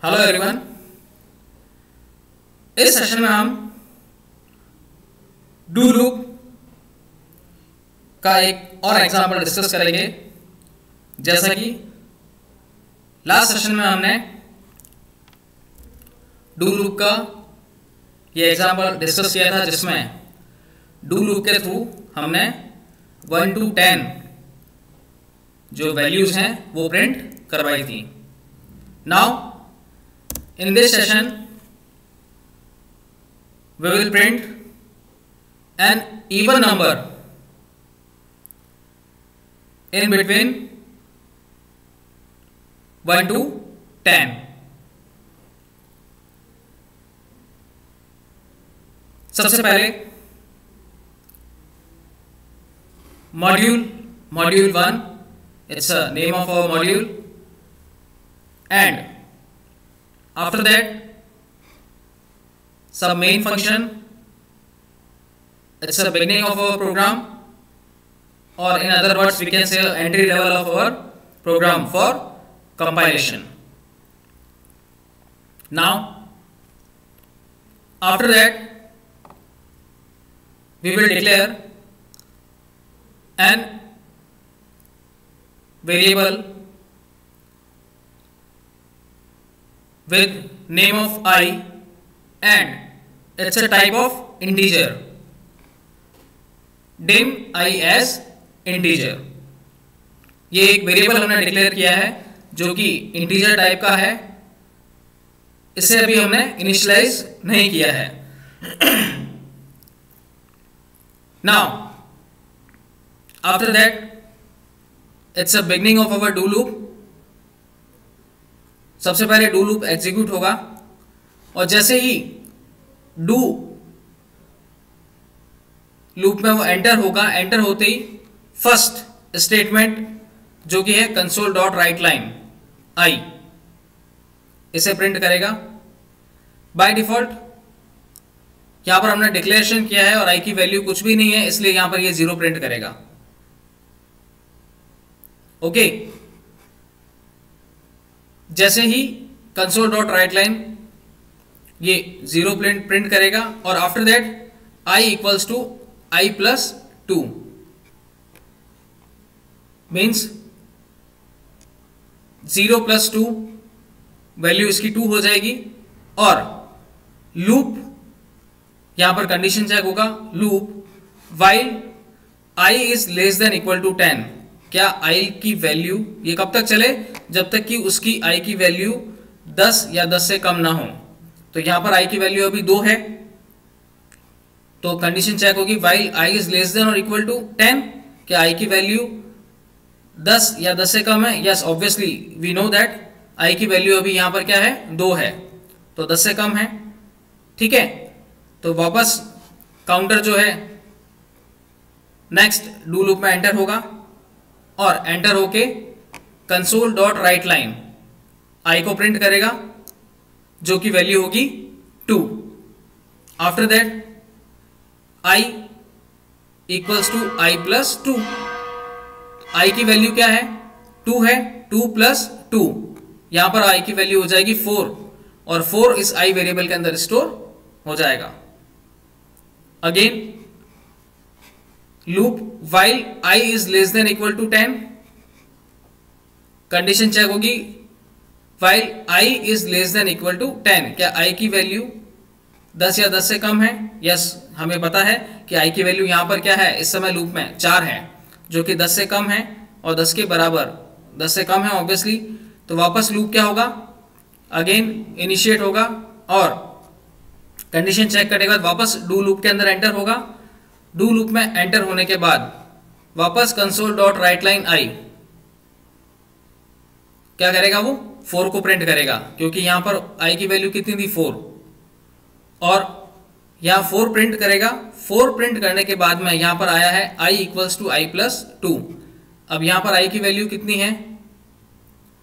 Hello everyone. इस session में हम डू लूप का एक और एग्जांपल डिस्कस करेंगे। जैसा कि लास्ट सेशन में हमने डू लूप का ये एग्जांपल डिस्कस किया था, जिसमें डू लूप के थ्रू हमने 1 to 10 जो वैल्यूज हैं वो प्रिंट करवाई थी। Now in this session we will print an even number in between 1 to 10. सबसे पहले module 1, it's a name of our module, and after that some main function, it's a beginning of our program, or in other words we can say entry level of our program for compilation. Now after that we will declare an variable with name of I, and it's a type of integer, dim I as integer. ये एक variable हमने declare किया है जो कि integer type का है। इसे अभी हमने इनिशियलाइज नहीं किया है। Now after that it's a beginning of our do loop. सबसे पहले डू लूप एग्जीक्यूट होगा और जैसे ही डू लूप में वो एंटर होगा, एंटर होते ही फर्स्ट स्टेटमेंट जो कि है कंसोल डॉट राइट लाइन आई, इसे प्रिंट करेगा। बाय डिफॉल्ट यहां पर हमने डिक्लेरेशन किया है और आई की वैल्यू कुछ भी नहीं है, इसलिए यहां पर ये 0 प्रिंट करेगा। ओके, जैसे ही कंसोल डॉट राइट लाइन ये 0 प्रिंट करेगा और after that i equals to i plus 2 means 0 plus 2 value इसकी 2 हो जाएगी। और लूप यहां पर कंडीशन चेक होगा, loop while i is less than equal to 10। क्या i की वैल्यू ये कब तक चले? जब तक कि उसकी i की वैल्यू 10 या 10 से कम ना हो। तो यहां पर i की वैल्यू अभी 2 है, तो कंडीशन चेक होगी while i is less then और इक्वल टू 10। क्या i की वैल्यू 10 या 10 से कम है? Yes, obviously we know that i की वैल्यू अभी यहां पर क्या है? 2 है, तो 10 से कम है। ठीक है, तो वापस काउंटर जो है नेक्स्ट डू लूप में एंटर होगा और एंटर होके console dot write line I को प्रिंट करेगा जो कि वैल्यू होगी 2। After that I equals to I plus 2। I की वैल्यू क्या है? 2 है, 2 प्लस 2, यहां पर आई की वैल्यू हो जाएगी 4 और 4 इस आई वेरिएबल के अंदर स्टोर हो जाएगा। Again loop while i is less than equal to 10, condition check होगी while i is less than equal to 10। क्या i की वैल्यू 10 या 10 से कम है? यस, हमें पता है कि i की वैल्यू यहां पर क्या है इस समय लूप में 4 है, जो कि 10 से कम है और 10 के बराबर 10 से कम है ऑब्वियसली। तो वापस लूप क्या होगा? अगेन इनिशिएट होगा और कंडीशन चेक करने के बाद वापस डू लूप के अंदर एंटर होगा। डू लूप में एंटर होने के बाद वापस कंसोल डॉट राइट लाइन आई क्या करेगा? वो 4 को प्रिंट करेगा, क्योंकि यहां पर आई की वैल्यू कितनी थी? 4, और यहां 4 प्रिंट करेगा। 4 प्रिंट करने के बाद में यहां पर आया है i equals to I plus 2। अब यहां पर i की वैल्यू कितनी है?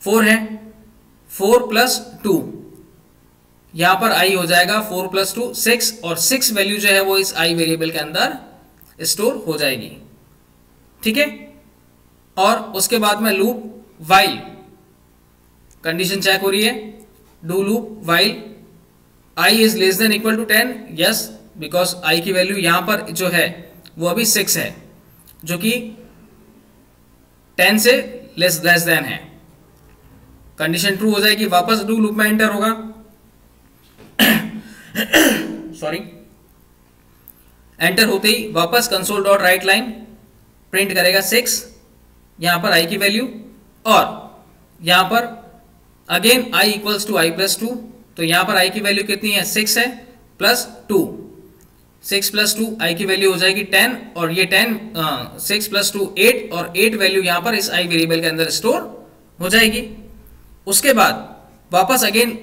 4 है, 4 प्लस 2, यहां पर i हो जाएगा 4 प्लस 2 6, और 6 वैल्यू जो है वो इस i वेरिएबल के अंदर स्टोर हो जाएगी। ठीक है, और उसके बाद में लूप वाइल कंडीशन चेक हो रही है, do loop while I is less than equal to 10, yes, because I की वैल्यू यहां पर जो है वो अभी 6 है, जो कि 10 से लेस देन है। कंडीशन ट्रू हो जाएगी, वापस डू लूप में एंटर होगा, सॉरी, एंटर होते ही वापस console dot write line print करेगा 6, यहां पर आई की वैल्यू, और यहां पर again I equals to I plus 2, तो यहां पर आई की वैल्यू कितनी है, 6 है प्लस 2, 6 प्लस 2 आई की वैल्यू हो जाएगी 10, और ये 10 6 प्लस 2 8, और 8 वैल्यू यहां पर इस आई वेरिएबल के अंदर स्टोर हो जाएगी। उसके बाद वापस again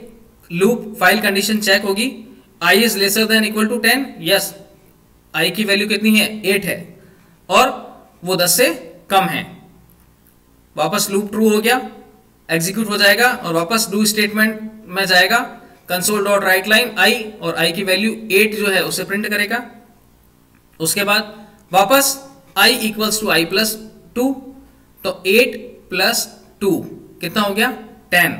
loop while condition check होगी, I is lesser than equal to 10, yes, I की वैल्यू कितनी है, 8 है, और वो 10 से कम है। वापस लूप ट्रू हो गया, एग्जीक्यूट हो जाएगा, और वापस डू स्टेटमेंट में जाएगा, कंसोल डॉट राइट लाइन आई, और आई की वैल्यू 8 जो है उसे प्रिंट करेगा। उसके बाद वापस आई इक्वल्स टू आई प्लस 2, तो 8 प्लस 2 कितना हो गया, 10।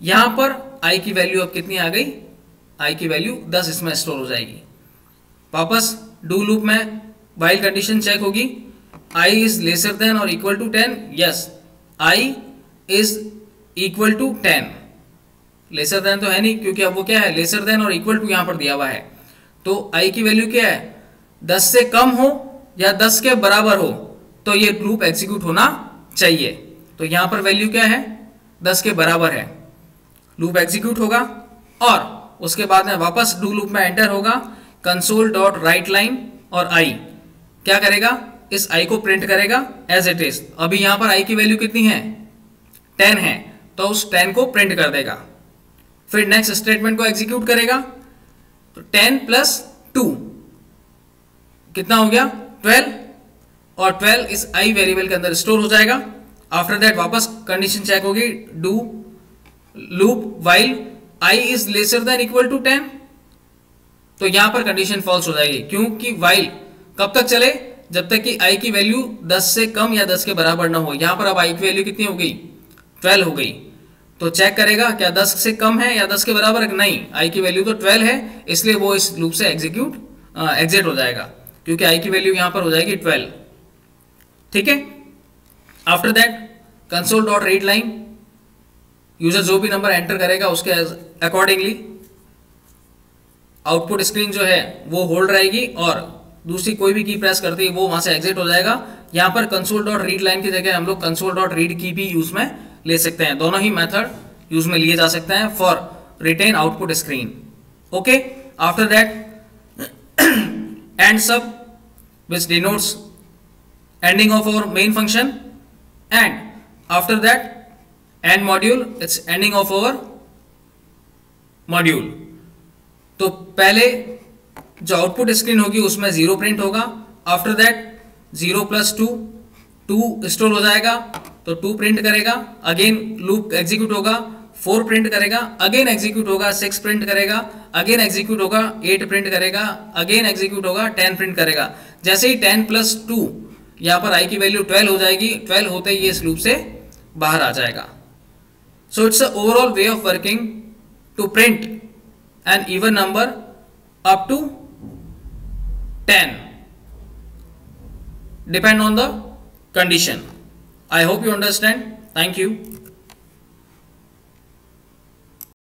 यहां पर आई की वैल्यू अब कितनी आ गई, आई की वैल्यू 10 इसमें स्टोर हो जाएगी। वापस डू लूप में वाइल कंडीशन चेक होगी, आई इज लेसर देन और equal to 10, yes, I is equal to 10, lesser than तो है नहीं क्योंकि अब वो क्या है, लेसर देन और इक्वल टू यहां पर दिया हुआ है, तो आई की वैल्यू क्या है, 10 से कम हो या 10 के बराबर हो तो ये लूप एग्जीक्यूट होना चाहिए। तो यहां पर वैल्यू क्या है, 10 के बराबर है, लूप एग्जीक्यूट होगा, और उसके बाद में वापस डू लूप में एंटर होगा, कंसोल डॉट राइट लाइन, और आई क्या करेगा, इस आई को प्रिंट करेगा एज इट इज। अभी यहां पर आई की वैल्यू कितनी है, 10 है, तो उस 10 को प्रिंट कर देगा। फिर नेक्स्ट स्टेटमेंट को एग्जीक्यूट करेगा, तो 10 प्लस 2 कितना हो गया, 12, और 12 इस आई वेरिएबल के अंदर स्टोर हो जाएगा। आफ्टर दैट वापस कंडीशन चेक होगी, do loop while I is lesser than equal to 10, तो यहां पर कंडीशन फॉल्स हो जाएगी, क्योंकि वाइल कब तक चले, जब तक कि आई की वैल्यू 10 से कम या 10 के बराबर ना हो। यहां पर अब आई की वैल्यू कितनी हो गई, 12 हो गई, तो चेक करेगा क्या 10 से कम है या 10 के बराबर है, नहीं, आई की वैल्यू तो 12 है, इसलिए वो इस लूप से एग्जिट हो जाएगा, क्योंकि आई की वैल्यू यहां पर हो जाएगी 12, ठीक है। After that console dot read line, user जो भी नंबर एंटर करेगा उसके अकॉर्डिंगली आउटपुट स्क्रीन जो है वो होल्ड रहेगी, और दूसरी कोई भी की प्रेस करते ही वो वहां से एग्जिट हो जाएगा। यहां पर कंसोल डॉट रीड लाइन की जगह हम लोग कंसोल डॉट रीड की भी यूज में ले सकते हैं, दोनों ही मेथड यूज में लिए जा सकते हैं for written output screen. Okay, after that end sub which denotes ending of our main function, and after that end module, it's ending of our module। तो पहले जो आउटपुट स्क्रीन होगी उसमें 0 प्रिंट होगा, आफ्टर दैट 0 प्लस 2 2 स्टोर हो जाएगा, तो 2 print करेगा, अगेन लूप एग्जीक्यूट होगा, 4 प्रिंट करेगा, अगेन एग्जीक्यूट होगा, 6 प्रिंट करेगा, अगेन एग्जीक्यूट होगा, 8 प्रिंट करेगा, अगेन एग्जीक्यूट होगा, 10 प्रिंट करेगा। जैसे ही 10 प्लस 2 यहां पर आई की वैल्यू 12 हो जाएगी, 12 होते ही ये इस लूप से बाहर आ जाएगा। So it's a overall way of working to print an even number up to 10 depend on the condition. I hope you understand. Thank you.